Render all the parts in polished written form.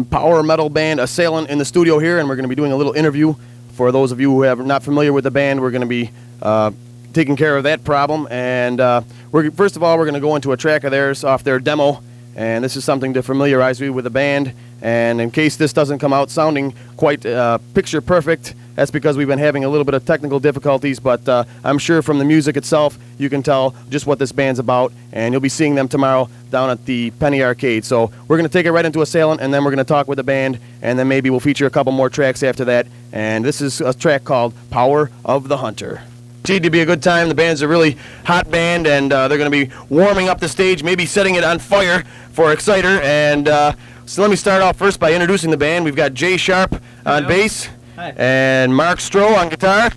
power metal band Assailant in the studio here, and we're going to be doing a little interview. For those of you who are not familiar with the band, we're going to be taking care of that problem. And first of all, we're going to go into a track of theirs off their demo, and this is something to familiarize you with the band. And in case this doesn't come out sounding quite picture perfect, that's because we've been having a little bit of technical difficulties, but I'm sure from the music itself you can tell just what this band's about, and you'll be seeing them tomorrow down at the Penny Arcade. So we're going to take it right into Assailant, and then we're going to talk with the band, and then maybe we'll feature a couple more tracks after that. And this is a track called Power of the Hunter. Seemed to be a good time. The band's a really hot band, and they're going to be warming up the stage, maybe setting it on fire for Exciter. And so let me start off first by introducing the band. We've got Jay Sharp on bass. Hi. And Mark Stroh on guitar,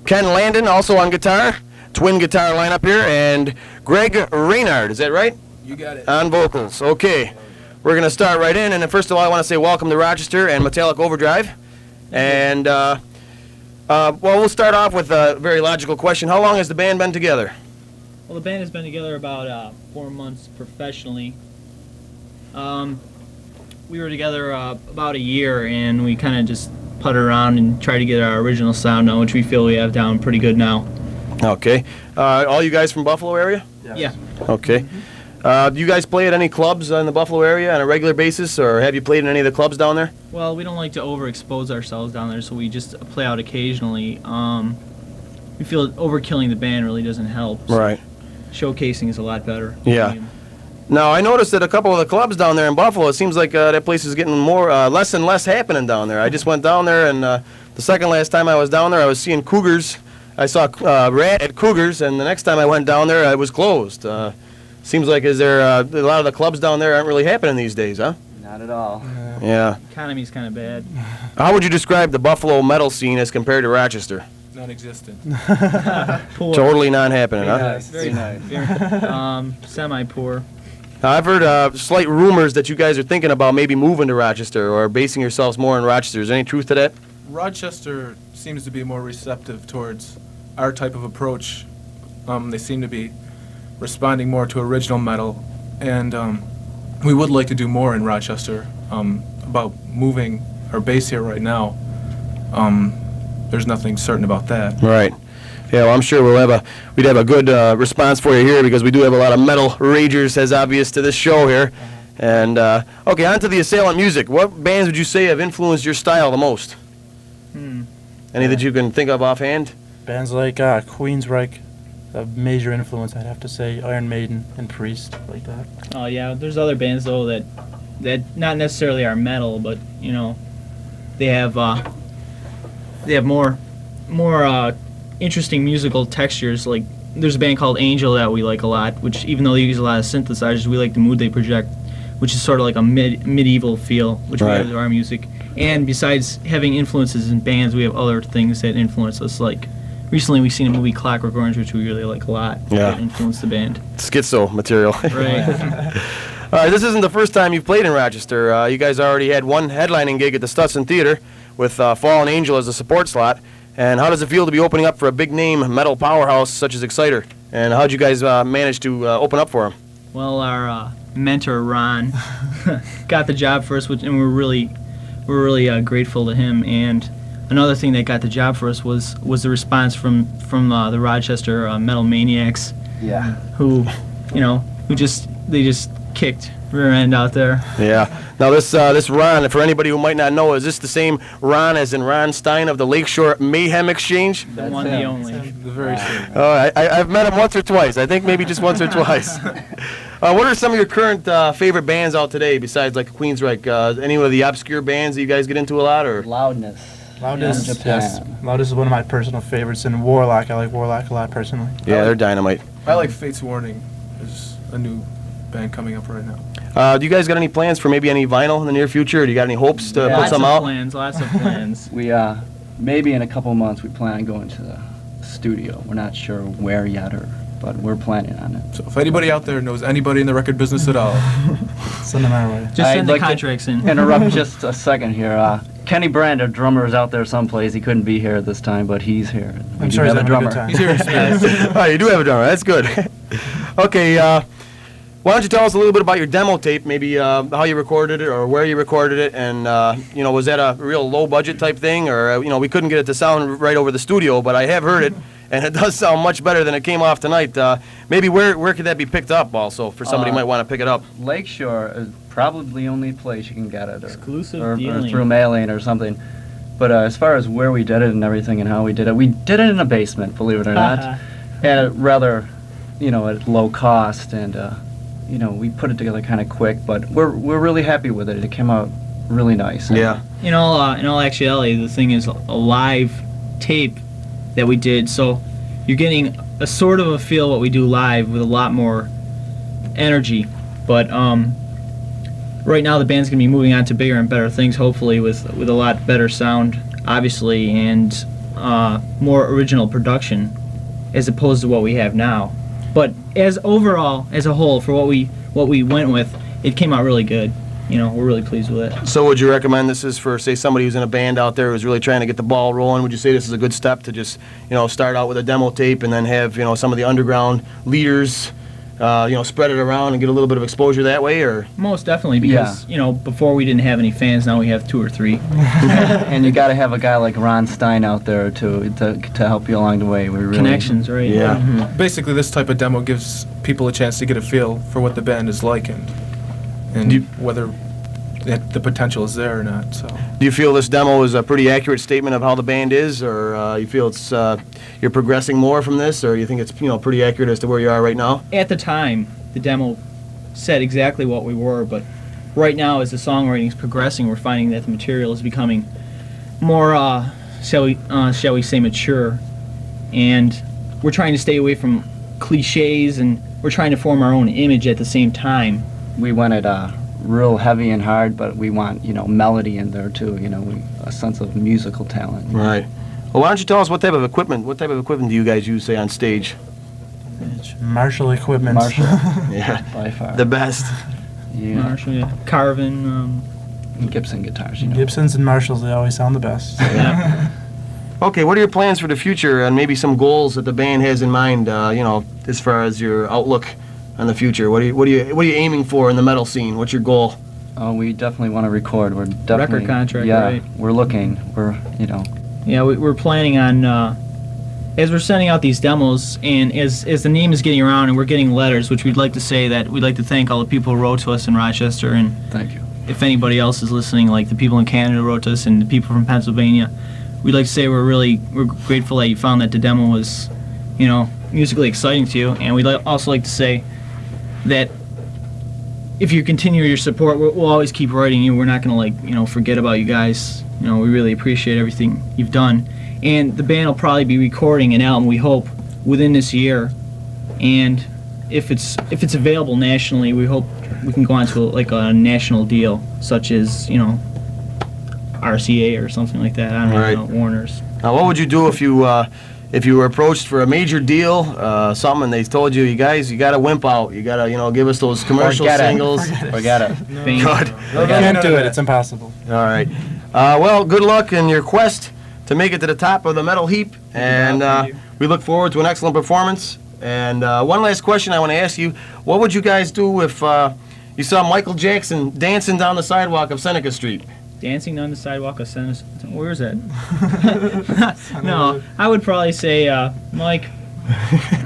Ken Landon also on guitar, twin guitar lineup here, and Greg Reynard, is that right? You got it. On vocals. Okay, we're going to start right in, and then first of all I want to say welcome to Rochester and Metallic Overdrive. And well, we'll start off with a very logical question. How long has the band been together? Well, the band has been together about 4 months professionally. We were together about a year, and we kind of just putt around and try to get our original sound now, which we feel we have down pretty good now. Okay. All you guys from Buffalo area? Yeah. Okay. Do you guys play at any clubs in the Buffalo area on a regular basis, or have you played in any of the clubs down there? Well, we don't like to overexpose ourselves down there, so we just play out occasionally. We feel overkilling the band really doesn't help. So Right. showcasing is a lot better. Yeah. Now, I noticed that a couple of the clubs down there in Buffalo, it seems like that place is getting less and less happening down there. I just went down there, and the second last time I was down there, I was seeing Cougars. I saw Rat at Cougars, and the next time I went down there, it was closed. Seems like a lot of the clubs down there aren't really happening these days, huh? Not at all. Yeah. Economy's kind of bad. How would you describe the Buffalo metal scene as compared to Rochester? Non-existent. Poor. Totally not happening, huh? Nice. Very nice. Semi-poor. I've heard slight rumors that you guys are thinking about maybe moving to Rochester or basing yourselves more in Rochester. Is there any truth to that? Rochester seems to be more receptive towards our type of approach. They seem to be responding more to original metal, and we would like to do more in Rochester. About moving our base here right now, there's nothing certain about that. Right. Yeah, well, I'm sure we'd have a good response for you here because we do have a lot of metal ragers, as obvious to this show here. And okay, on to the Assailant music. What bands would you say have influenced your style the most? Any that you can think of offhand? Bands like Queensryche, a major influence, I'd have to say. Iron Maiden and Priest, like that. Oh yeah, there's other bands though that not necessarily are metal, but you know, they have more interesting musical textures. Like there's a band called Angel that we like a lot, which even though they use a lot of synthesizers, we like the mood they project, which is sort of like a medieval feel, which we have to our music. And besides having influences in bands, we have other things that influence us. Like recently we've seen a movie, Clockwork Orange, which we really like a lot. Yeah. That influenced the band. Schizo material. Right. This isn't the first time you've played in Rochester. You guys already had one headlining gig at the Stutson Theater with Fallen Angel as a support slot. And how does it feel to be opening up for a big-name metal powerhouse such as Exciter? And how did you guys manage to open up for him? Well, our mentor Ron got the job for us, and we're really grateful to him. And another thing that got the job for us was the response from the Rochester Metal Maniacs. Yeah. Who just kicked rear end out there. Yeah. Now this Ron, for anybody who might not know, is this the same Ron as in Ron Stein of the Lakeshore Mayhem Exchange? The one, the only. The very same. Oh, I've met him once or twice. I think maybe just once or twice. What are some of your current favorite bands out today besides like Queensryche? Any of the obscure bands that you guys get into a lot, or? Loudness. Loudness, From Japan. yes. Loudness is one of my personal favorites, and Warlock. I like Warlock a lot personally. Yeah, they're dynamite. I like Fate's Warning. There's a new band coming up right now. Do you guys got any plans for maybe any vinyl in the near future? Or do you got any hopes to put some out? Lots of plans. We maybe in a couple months we plan on going to the studio. We're not sure where yet, but we're planning on it. So if anybody out there knows anybody in the record business at all, Send them our way. Just send the I'd like to contracts in. Interrupt just a second here. Kenny Brand, our drummer, is out there someplace. He couldn't be here this time, but he's here. We I'm do sure he's have a having a drummer. good time. he's here in spirit. Oh, you do have a drummer. That's good. Okay. Why don't you tell us a little bit about your demo tape, maybe how you recorded it or where you recorded it, and was that a real low budget type thing, or we couldn't get it to sound right over the studio, but I have heard it, and it does sound much better than it came off tonight. Maybe where could that be picked up also for somebody who might want to pick it up? Lakeshore is probably the only place you can get it, Exclusive or dealing. through mailing or something. But as far as where we did it and everything and how we did it in a basement, believe it or not, at rather, at low cost, and we put it together kind of quick. But we're really happy with it. It came out really nice. Yeah. In all actuality, the thing is a live tape that we did, so you're getting a sort of a feel what we do live with a lot more energy. But right now the band's gonna be moving on to bigger and better things, hopefully with a lot better sound, obviously, and more original production as opposed to what we have now. But as overall, as a whole, for what we went with, it came out really good. We're really pleased with it. So would you recommend this is for, say, somebody who's in a band out there who's really trying to get the ball rolling? Would you say this is a good step to just, start out with a demo tape and then have, some of the underground leaders, spread it around and get a little bit of exposure that way, or? Most definitely, because, before we didn't have any fans, now we have 2 or 3. And you got to have a guy like Ron Stein out there to help you along the way. We really Connections, right? Yeah. Mhm. Basically, this type of demo gives people a chance to get a feel for what the band is like and whether the potential is there or not. So. Do you feel this demo is a pretty accurate statement of how the band is, or you feel it's you're progressing more from this, or you think it's pretty accurate as to where you are right now? At the time, the demo said exactly what we were, but right now, as the songwriting is progressing, we're finding that the material is becoming more, shall we say, mature, and we're trying to stay away from cliches, and we're trying to form our own image at the same time. We went it real heavy and hard, but we want melody in there too. A sense of musical talent. Right. Well, why don't you tell us what type of equipment do you guys use, say, on stage? It's Marshall equipment. Marshall, Yeah, by far. the best. Yeah. Marshall, yeah. Carvin. And Gibson guitars. Gibsons and Marshalls, they always sound the best. Yeah. Okay, what are your plans for the future, and maybe some goals that the band has in mind? As far as your outlook on the future, what are you aiming for in the metal scene? What's your goal? Oh, we definitely want to record. We're definitely Record contract, Yeah, right? we're looking. Yeah, we're planning on, as we're sending out these demos, and as the name is getting around and we're getting letters, which we'd like to say that we'd like to thank all the people who wrote to us in Rochester, and Thank you. if anybody else is listening, like the people in Canada wrote to us and the people from Pennsylvania, we'd like to say we're grateful that you found that the demo was, musically exciting to you, and we'd also like to say that if you continue your support, we'll always keep writing you. We're not going to forget about you guys. We really appreciate everything you've done. And the band will probably be recording an album, we hope, within this year. And if it's available nationally, we hope we can go on to a national deal, such as, RCA or something like that. I don't Right. know, Warner's. Now, what would you do if you were approached for a major deal, something, and they told you, you guys, you got to wimp out. You got to, give us those commercial Forget it. singles. Forget it. Band. Good. You can't do it. It's impossible. All right. Well, good luck in your quest to make it to the top of the metal heap, and we look forward to an excellent performance. And one last question I want to ask you: what would you guys do if you saw Michael Jackson dancing down the sidewalk of Seneca Street? Dancing down the sidewalk of Seneca. Where is that? No, I would probably say, Mike.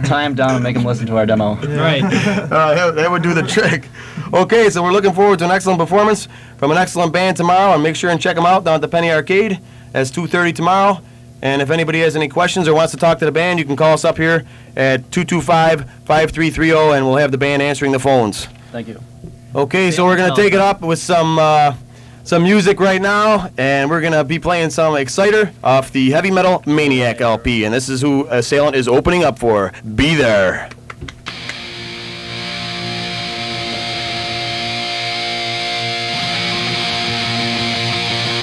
Tie him down and make him listen to our demo. Right. That would do the trick. Okay, so we're looking forward to an excellent performance from an excellent band tomorrow, and make sure and check them out down at the Penny Arcade. That's 2:30 tomorrow. And if anybody has any questions or wants to talk to the band, you can call us up here at 225-5330, and we'll have the band answering the phones. Thank you. Okay, so we're going to take it up with some music right now, and we're going to be playing some Exciter off the Heavy Metal Maniac LP, and this is who Assailant is opening up for. Be there.